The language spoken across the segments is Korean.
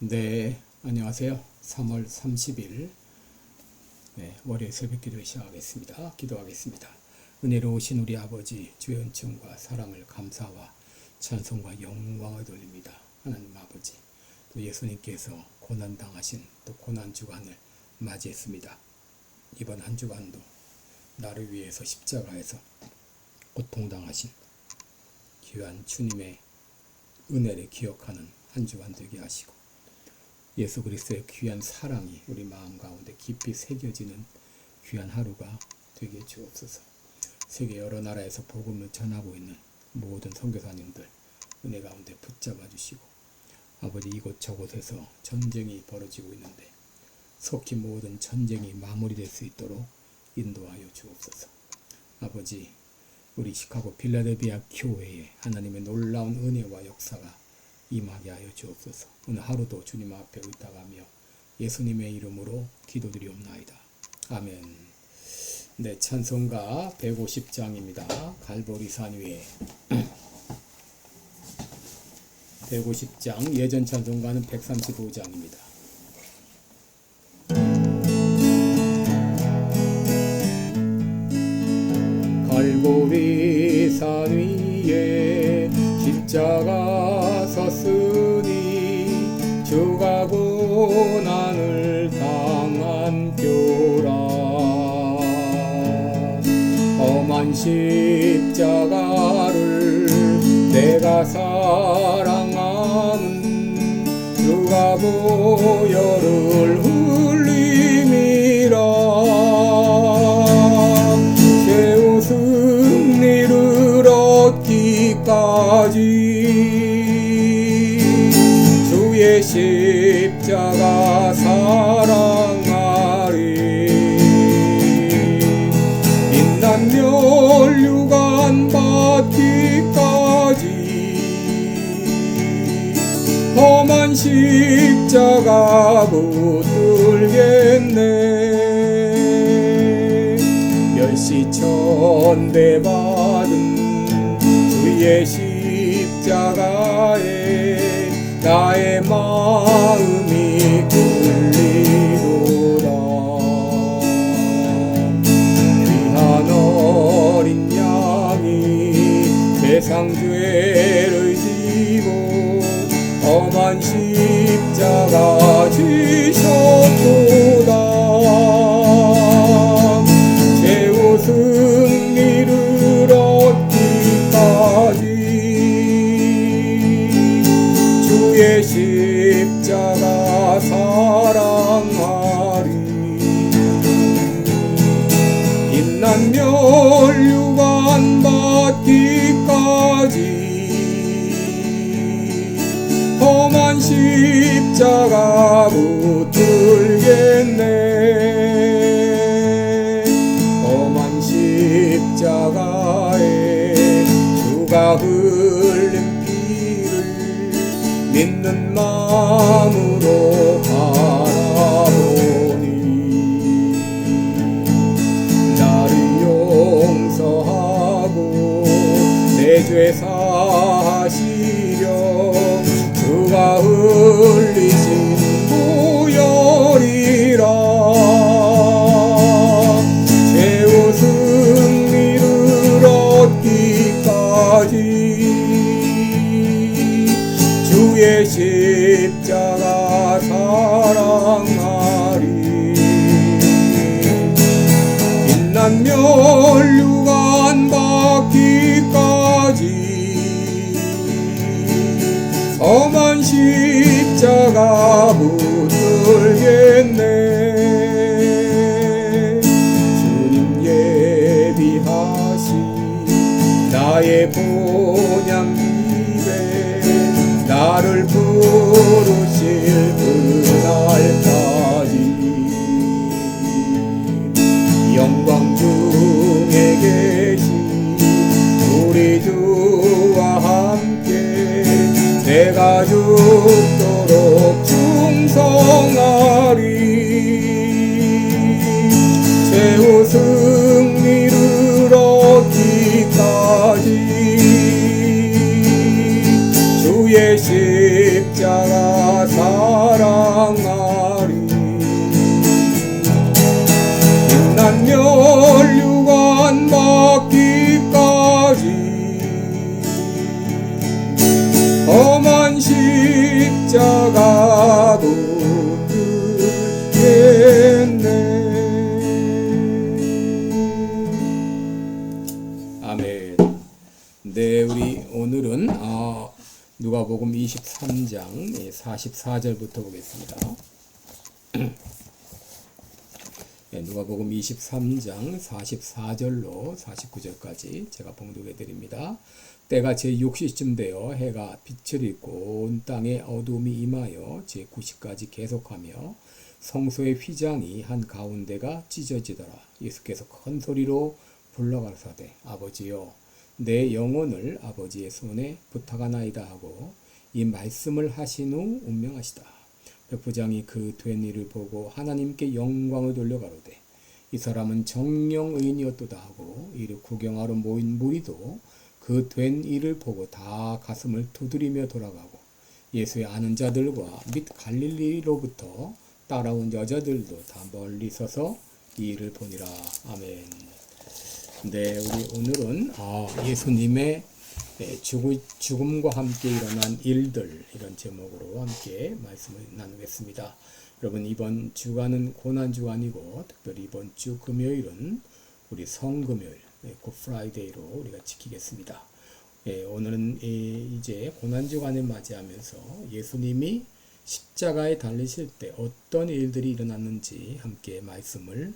네, 안녕하세요. 3월 30일 월요일 새벽 기도를 시작하겠습니다. 기도하겠습니다. 은혜로우신 우리 아버지, 주의 은총과 사랑을 감사와 찬송과 영광을 돌립니다. 하나님 아버지, 또 예수님께서 고난당하신 또 고난주간을 맞이했습니다. 이번 한 주간도 나를 위해서 십자가에서 고통당하신 귀한 주님의 은혜를 기억하는 한 주간 되게 하시고, 예수 그리스도의 귀한 사랑이 우리 마음 가운데 깊이 새겨지는 귀한 하루가 되게 주옵소서. 세계 여러 나라에서 복음을 전하고 있는 모든 선교사님들 은혜 가운데 붙잡아 주시고, 아버지, 이곳저곳에서 전쟁이 벌어지고 있는데 속히 모든 전쟁이 마무리될 수 있도록 인도하여 주옵소서. 아버지, 우리 시카고 필라델피아 교회에 하나님의 놀라운 은혜와 역사가 임하게 하여 주옵소서. 오늘 하루도 주님 앞에 의탁하며 예수님의 이름으로 기도드리옵나이다. 아멘. 네, 찬송가 150장입니다. 갈보리산 위에 150장, 예전 찬송가는 135장입니다. 갈보리산 위에 십자가 섰으니 주가 고난을 당한 뼈라. 험한 십자가를 내가 사랑함은 주가 보혈을 흘림이라. 최후 승리를 얻기까지 주의 십자가 사랑하리. 빛난 멸류관 받기까지 험한 십자가 붙들겠네. 멸시천대 받은 주의 십자가에 나의 마음이 끌리도다. 귀한 어린 양이 세상 죄를 지고 험한 십자가 지셨도다. 최후 승리를 얻기까지 주의 십자가 사랑하리. 빛난 멸류관 받기까지 험한 십자가 붙들겠네. 험한 십자가에 주가 흘린 피를 믿는 마음으로 바라보니 나를 용서하고 내 죄 사하시려 주가 흘리신 보혈이라. 최후 승리를 얻기까지 주의 십자가 사랑하리. 빛난 멸류관 받기까지 험한 십자가 붙들겠네. 주님 예비하신 나의 본향 입에 나를 부르실 그날까지 영광 중에 계신 우리 주와 함께 내가 죽도록 충성하리. 최후 승리를 얻기까지 주의 십 십자가 사랑하리. 빛난 멸류관 받기까지 험한 십자가도 듣겠네. 아멘. 네, 우리 오늘은 누가복음 23장 44절부터 보겠습니다. 네, 누가복음 23장 44절로 49절까지 제가 봉독해 드립니다. 때가 제6시쯤 되어 해가 빛을 잃고 온 땅에 어두움이 임하여 제9시까지 계속하며 성소의 휘장이 한 가운데가 찢어지더라. 예수께서 큰 소리로 불러 가라사대 아버지여 내 영혼을 아버지의 손에 부탁하나이다 하고 이 말씀을 하신 후 운명하시다. 백부장이 그 된 일을 보고 하나님께 영광을 돌려 가로되 이 사람은 정령 의인이었도다 하고 이를 구경하러 모인 무리도 그 된 일을 보고 다 가슴을 두드리며 돌아가고 예수의 아는 자들과 및 갈릴리로부터 따라온 여자들도 다 멀리 서서 이 일을 보니라. 아멘. 네, 우리 오늘은 예수님의 죽음과 함께 일어난 일들, 이런 제목으로 함께 말씀을 나누겠습니다. 여러분, 이번 주간은 고난주간이고 특별히 이번 주 금요일은 우리 성금요일, 굿프라이데이로 우리가 지키겠습니다. 오늘은 이제 고난주간을 맞이하면서 예수님이 십자가에 달리실 때 어떤 일들이 일어났는지 함께 말씀을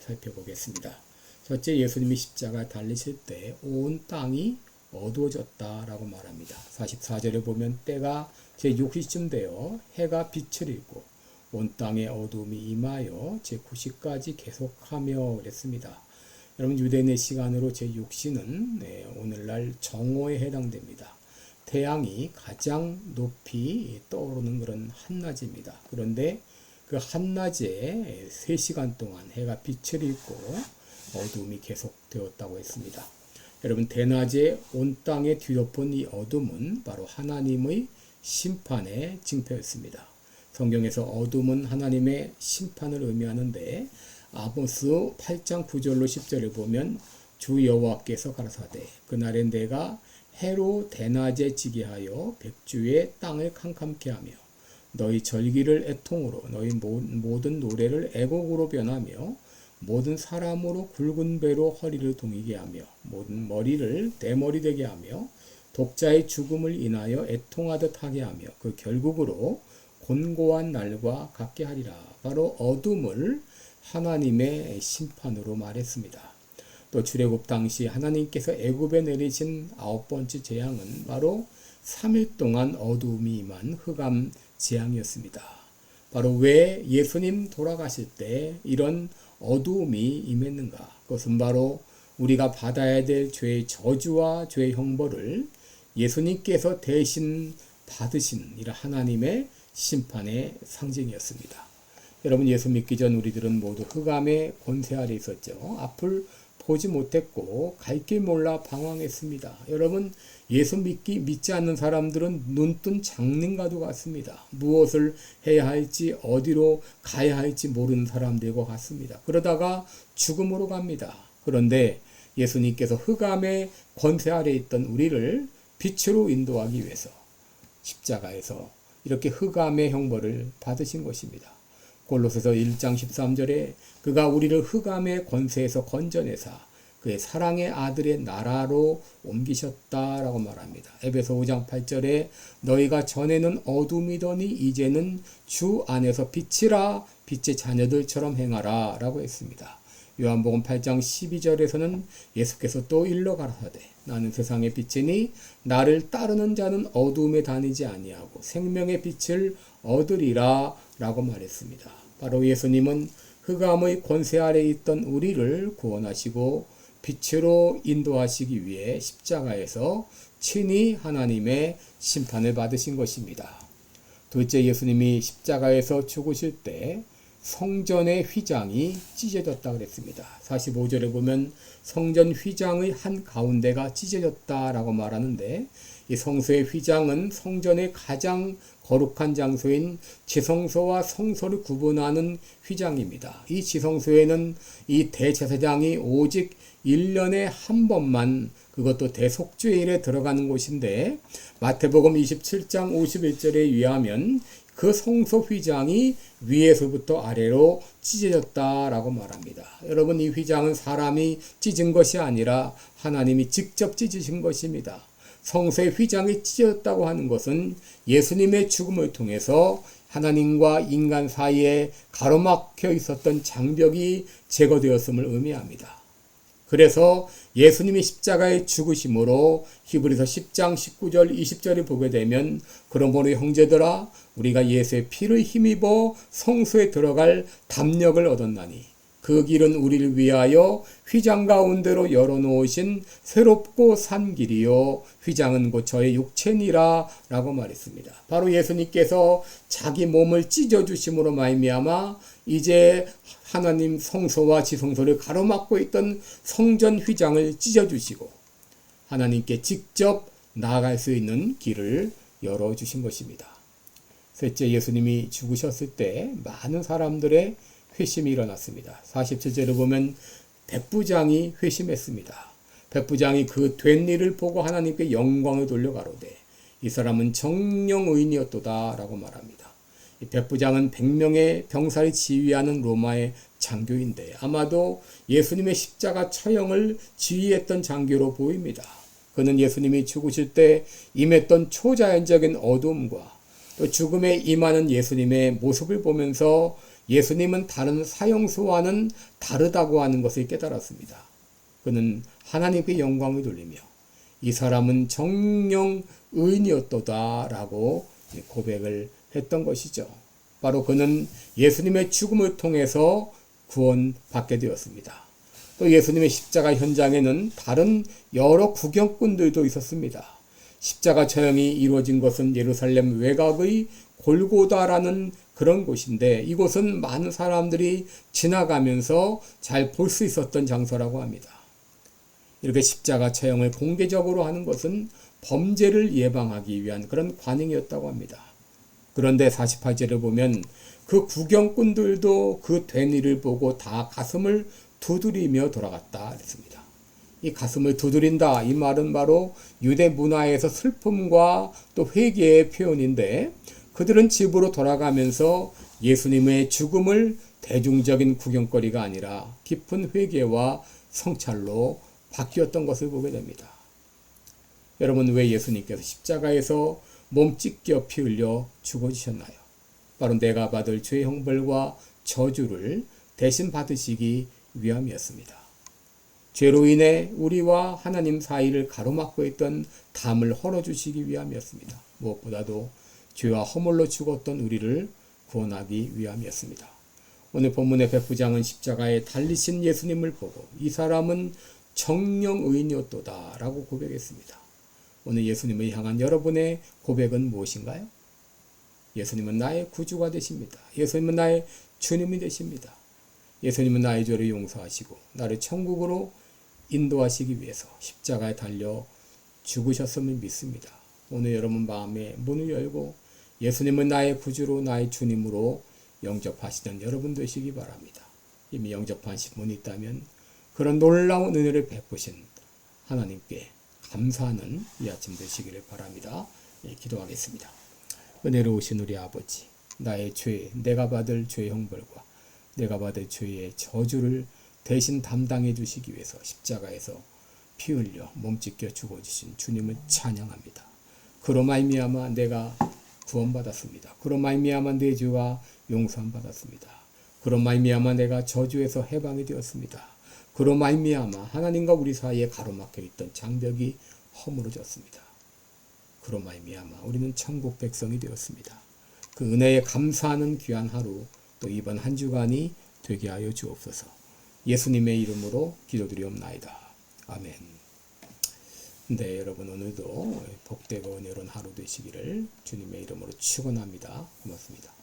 살펴보겠습니다. 첫째, 예수님이 십자가에 달리실 때 온 땅이 어두워졌다라고 말합니다. 44절에 보면 때가 제6시쯤 되어 해가 빛을 잃고 온 땅에 어두움이 임하여 제9시까지 계속하며 그랬습니다. 여러분, 유대인의 시간으로 제6시는 오늘날 정오에 해당됩니다. 태양이 가장 높이 떠오르는 그런 한낮입니다. 그런데 그 한낮에 3시간 동안 해가 빛을 잃고 어둠이 계속되었다고 했습니다. 여러분, 대낮에 온 땅에 뒤덮은 이 어둠은 바로 하나님의 심판의 징표였습니다. 성경에서 어둠은 하나님의 심판을 의미하는데 아모스 8장 9절로 10절을 보면 주 여호와께서 가라사대 그날에 내가 해로 대낮에 지게 하여 백주의 땅을 캄캄케 하며 너희 절기를 애통으로 너희 모든 노래를 애곡으로 변하며 모든 사람으로 굵은 배로 허리를 동이게 하며 모든 머리를 대머리 되게 하며 독자의 죽음을 인하여 애통하듯 하게 하며 그 결국으로 곤고한 날과 같게 하리라. 바로 어둠을 하나님의 심판으로 말했습니다. 또 출애굽 당시 하나님께서 애굽에 내리신 9번째 재앙은 바로 3일 동안 어두움이 임한 흑암 재앙이었습니다. 바로 왜 예수님 돌아가실 때 이런 어두움이 임했는가? 그것은 바로 우리가 받아야 될 죄의 저주와 죄의 형벌을 예수님께서 대신 받으신 이런 하나님의 심판의 상징이었습니다. 여러분, 예수 믿기 전 우리들은 모두 흑암의 권세 아래 있었죠. 앞을 보지 못했고 갈 길 몰라 방황했습니다. 여러분, 예수 믿지 않는 사람들은 눈뜬 장님과도 같습니다. 무엇을 해야 할지 어디로 가야 할지 모르는 사람들과 같습니다. 그러다가 죽음으로 갑니다. 그런데 예수님께서 흑암의 권세 아래 있던 우리를 빛으로 인도하기 위해서 십자가에서 이렇게 흑암의 형벌을 받으신 것입니다. 골로새서 1장 13절에 그가 우리를 흑암의 권세에서 건져내사 그의 사랑의 아들의 나라로 옮기셨다라고 말합니다. 에베소 5장 8절에 너희가 전에는 어둠이더니 이제는 주 안에서 빛이라 빛의 자녀들처럼 행하라 라고 했습니다. 요한복음 8장 12절에서는 예수께서 또 일러 가라사대 나는 세상의 빛이니 나를 따르는 자는 어두움에 다니지 아니하고 생명의 빛을 얻으리라 라고 말했습니다. 바로 예수님은 흑암의 권세 아래 있던 우리를 구원하시고 빛으로 인도하시기 위해 십자가에서 친히 하나님의 심판을 받으신 것입니다. 둘째, 예수님이 십자가에서 죽으실 때 성전의 휘장이 찢어졌다 그랬습니다. 45절에 보면 성전 휘장의 한 가운데가 찢어졌다라고 말하는데 이 성소의 휘장은 성전의 가장 거룩한 장소인 지성소와 성소를 구분하는 휘장입니다. 이 지성소에는 이 대제사장이 오직 1년에 한 번만, 그것도 대속죄일에 들어가는 곳인데, 마태복음 27장 51절에 의하면 그 성소 휘장이 위에서부터 아래로 찢어졌다라고 말합니다. 여러분, 이 휘장은 사람이 찢은 것이 아니라 하나님이 직접 찢으신 것입니다. 성소의 휘장이 찢어졌다고 하는 것은 예수님의 죽음을 통해서 하나님과 인간 사이에 가로막혀 있었던 장벽이 제거되었음을 의미합니다. 그래서 예수님이 십자가에 죽으심으로 히브리서 10장 19절 20절을 보게 되면, 그러므로 형제들아 우리가 예수의 피를 힘입어 성소에 들어갈 담력을 얻었나니 그 길은 우리를 위하여 휘장 가운데로 열어놓으신 새롭고 산 길이요 휘장은 곧 저의 육체니라 라고 말했습니다. 바로 예수님께서 자기 몸을 찢어주심으로 말미암아 이제 하나님 성소와 지성소를 가로막고 있던 성전 휘장을 찢어주시고 하나님께 직접 나아갈 수 있는 길을 열어주신 것입니다. 셋째, 예수님이 죽으셨을 때 많은 사람들의 회심이 일어났습니다. 47절을 보면 백부장이 회심했습니다. 백부장이 그 된 일을 보고 하나님께 영광을 돌려 가로되 이 사람은 정령 의인이었도다 라고 말합니다. 이 백부장은 100명의 병사를 지휘하는 로마의 장교인데 아마도 예수님의 십자가 처형을 지휘했던 장교로 보입니다. 그는 예수님이 죽으실 때 임했던 초자연적인 어두움과 또 죽음에 임하는 예수님의 모습을 보면서 예수님은 다른 사형수와는 다르다고 하는 것을 깨달았습니다. 그는 하나님께 영광을 돌리며 이 사람은 정령 의인이었도다 라고 고백을 했던 것이죠. 바로 그는 예수님의 죽음을 통해서 구원받게 되었습니다. 또 예수님의 십자가 현장에는 다른 여러 구경꾼들도 있었습니다. 십자가 처형이 이루어진 것은 예루살렘 외곽의 골고다라는 그런 곳인데 이곳은 많은 사람들이 지나가면서 잘 볼 수 있었던 장소라고 합니다. 이렇게 십자가 처형을 공개적으로 하는 것은 범죄를 예방하기 위한 그런 관행이었다고 합니다. 그런데 48절을 보면 그 구경꾼들도 그 된 일을 보고 다 가슴을 두드리며 돌아갔다 그랬습니다. 이 가슴을 두드린다, 이 말은 바로 유대 문화에서 슬픔과 또 회개의 표현인데 그들은 집으로 돌아가면서 예수님의 죽음을 대중적인 구경거리가 아니라 깊은 회개와 성찰로 바뀌었던 것을 보게 됩니다. 여러분, 왜 예수님께서 십자가에서 몸 찢겨 피 흘려 죽어지셨나요? 바로 내가 받을 죄의 형벌과 저주를 대신 받으시기 위함이었습니다. 죄로 인해 우리와 하나님 사이를 가로막고 있던 담을 헐어주시기 위함이었습니다. 무엇보다도 죄와 허물로 죽었던 우리를 구원하기 위함이었습니다. 오늘 본문의 백부장은 십자가에 달리신 예수님을 보고 이 사람은 정령 의인이었도다 라고 고백했습니다. 오늘 예수님을 향한 여러분의 고백은 무엇인가요? 예수님은 나의 구주가 되십니다. 예수님은 나의 주님이 되십니다. 예수님은 나의 죄를 용서하시고 나를 천국으로 인도하시기 위해서 십자가에 달려 죽으셨음을 믿습니다. 오늘 여러분 마음에 문을 열고 예수님은 나의 구주로 나의 주님으로 영접하시는 여러분 되시기 바랍니다. 이미 영접하신 분이 있다면 그런 놀라운 은혜를 베푸신 하나님께 감사하는 이 아침 되시기를 바랍니다. 기도하겠습니다. 은혜로우신 우리 아버지, 나의 죄, 내가 받을 죄의 형벌과 내가 받을 죄의 저주를 대신 담당해 주시기 위해서 십자가에서 피 흘려 몸 찢겨 죽어주신 주님을 찬양합니다. 그로 말미암아 내가 구원받았습니다. 그로 말미암아 내 죄가 용서받았습니다. 그로 말미암아 내가 저주에서 해방이 되었습니다. 그로 말미암아 하나님과 우리 사이에 가로막혀 있던 장벽이 허물어졌습니다. 그로 말미암아 우리는 천국 백성이 되었습니다. 그 은혜에 감사하는 귀한 하루 또 이번 한 주간이 되게 하여 주옵소서. 예수님의 이름으로 기도드리옵나이다. 아멘. 네, 여러분 오늘도 복되고 은혜로운 하루 되시기를 주님의 이름으로 축원합니다. 고맙습니다.